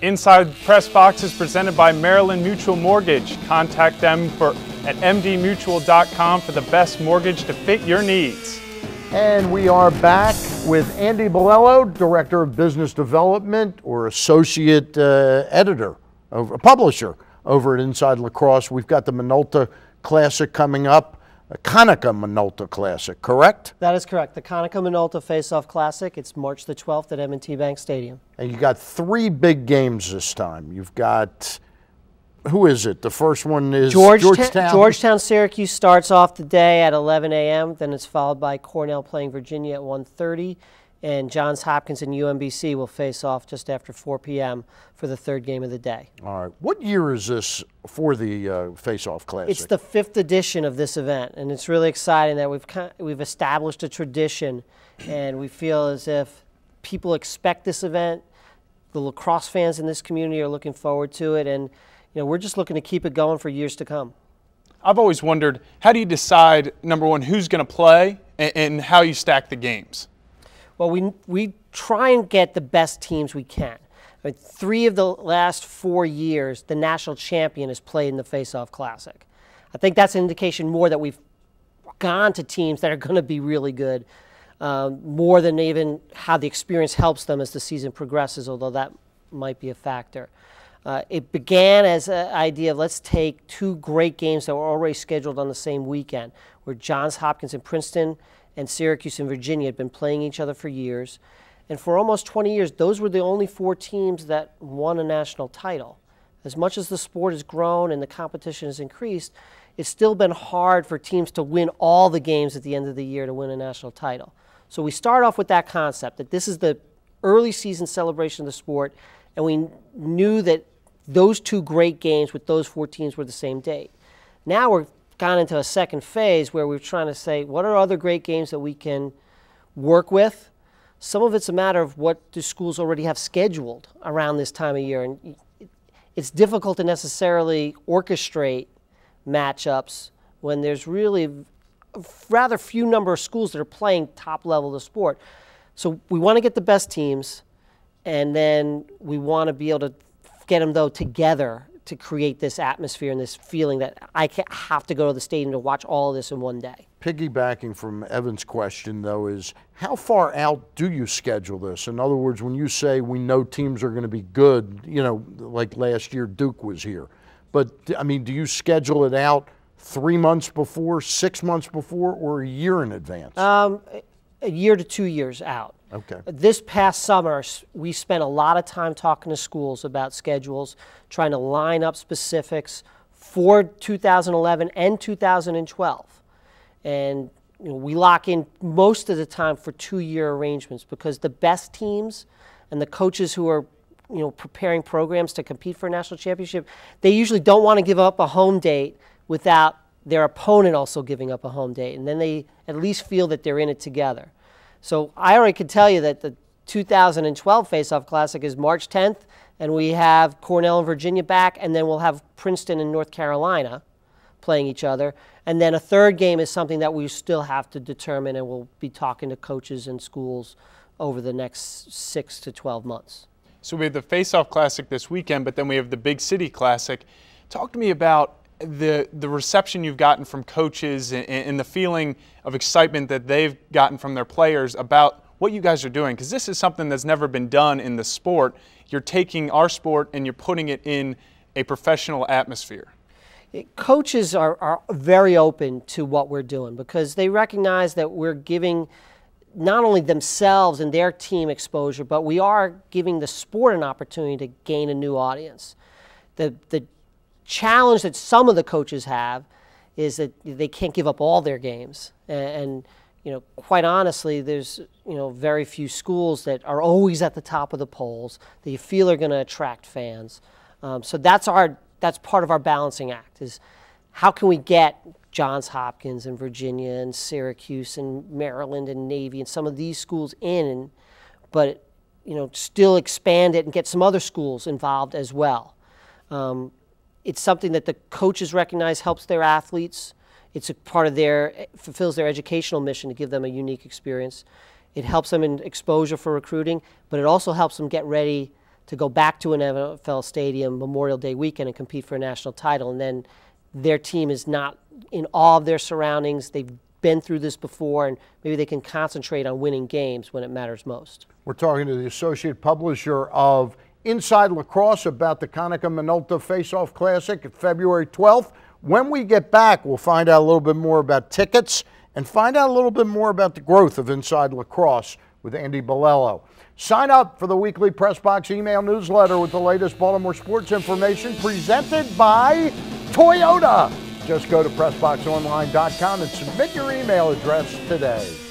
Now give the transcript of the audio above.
Inside PressBox is presented by Maryland Mutual Mortgage. Contact them at mdmutual.com for the best mortgage to fit your needs. And we are back with Andy Bilello, Director of Business Development or Associate Editor, Publisher over at Inside Lacrosse. We've got the Minolta Classic coming up, a Konica Minolta Classic, correct? That is correct. The Konica Minolta Face-Off Classic. It's March the 12th at M&T Bank Stadium. And you got 3 big games this time. You've got, who is it? The first one is Georgetown. Georgetown, Syracuse starts off the day at 11 a.m. Then it's followed by Cornell playing Virginia at 1:30. And Johns Hopkins and UMBC will face off just after 4 p.m. for the 3rd game of the day. All right. What year is this for the Face-Off Classic? It's the 5th edition of this event, and it's really exciting that we've established a tradition, and we feel as if people expect this event. The lacrosse fans in this community are looking forward to it, and we're just looking to keep it going for years to come. I've always wondered, how do you decide, number one, who's going to play and how you stack the games? Well, we try and get the best teams we can. 3 of the last 4 years, the national champion has played in the Face-Off Classic. I think that's an indication more that we've gone to teams that are going to be really good, more than even how the experience helps them as the season progresses, although that might be a factor. It began as an idea of let's take 2 great games that were already scheduled on the same weekend, where Johns Hopkins and Princeton and Syracuse and Virginia had been playing each other for years. And for almost 20 years, those were the only 4 teams that won a national title. As much as the sport has grown and the competition has increased, it's still been hard for teams to win all the games at the end of the year to win a national title. So we start off with that concept, that this is the early season celebration of the sport, and we knew that those 2 great games with those 4 teams were the same date. Now we're gone into a second phase where we're trying to say, what are other great games that we can work with? Some of it's a matter of what do schools already have scheduled around this time of year. And it's difficult to necessarily orchestrate matchups when there's really a rather few number of schools that are playing top level of the sport. So we want to get the best teams, and then we want to be able to get them, though, together to create this atmosphere and this feeling that I have to go to the stadium to watch all of this in one day. Piggybacking from Evan's question, though, is how far out do you schedule this? In other words, when you say we know teams are going to be good, like last year Duke was here. But, I mean, do you schedule it out 3 months before, 6 months before, or a year in advance? A year to 2 years out. Okay. This past summer, we spent a lot of time talking to schools about schedules, trying to line up specifics for 2011 and 2012. And we lock in most of the time for 2-year arrangements, because the best teams and the coaches who are preparing programs to compete for a national championship, they usually don't want to give up a home date without their opponent also giving up a home date. And then they at least feel that they're in it together. So I already could tell you that the 2012 Face-Off Classic is March 10th, and we have Cornell and Virginia back, and then we'll have Princeton and North Carolina playing each other. And then a 3rd game is something that we still have to determine, and we'll be talking to coaches and schools over the next 6 to 12 months. So we have the Face-Off Classic this weekend, but then we have the Big City Classic. Talk to me about the reception you've gotten from coaches and the feeling of excitement that they've gotten from their players about what you guys are doing, because this is something that's never been done in the sport. You're taking our sport and you're putting it in a professional atmosphere. Coaches are very open to what we're doing, because they recognize that we're giving not only themselves and their team exposure, but we are giving the sport an opportunity to gain a new audience. The challenge that some of the coaches have is that they can't give up all their games, and quite honestly, there's very few schools that are always at the top of the polls that you feel are going to attract fans. So that's part of our balancing act, is how can we get Johns Hopkins and Virginia and Syracuse and Maryland and Navy and some of these schools in, but still expand it and get some other schools involved as well. It's something that the coaches recognize helps their athletes. It's a part of fulfills their educational mission to give them a unique experience. It helps them in exposure for recruiting, but it also helps them get ready to go back to an NFL stadium Memorial Day weekend and compete for a national title, and then their team is not in all of their surroundings. They've been through this before, and maybe they can concentrate on winning games when it matters most. We're talking to the associate publisher of Inside Lacrosse about the Konica Minolta Face-Off Classic at February 12th. When we get back, we'll find out a little bit more about tickets and find out a little bit more about the growth of Inside Lacrosse with Andy Bilello. Sign up for the weekly PressBox email newsletter with the latest Baltimore sports information presented by Toyota. Just go to PressBoxOnline.com and submit your email address today.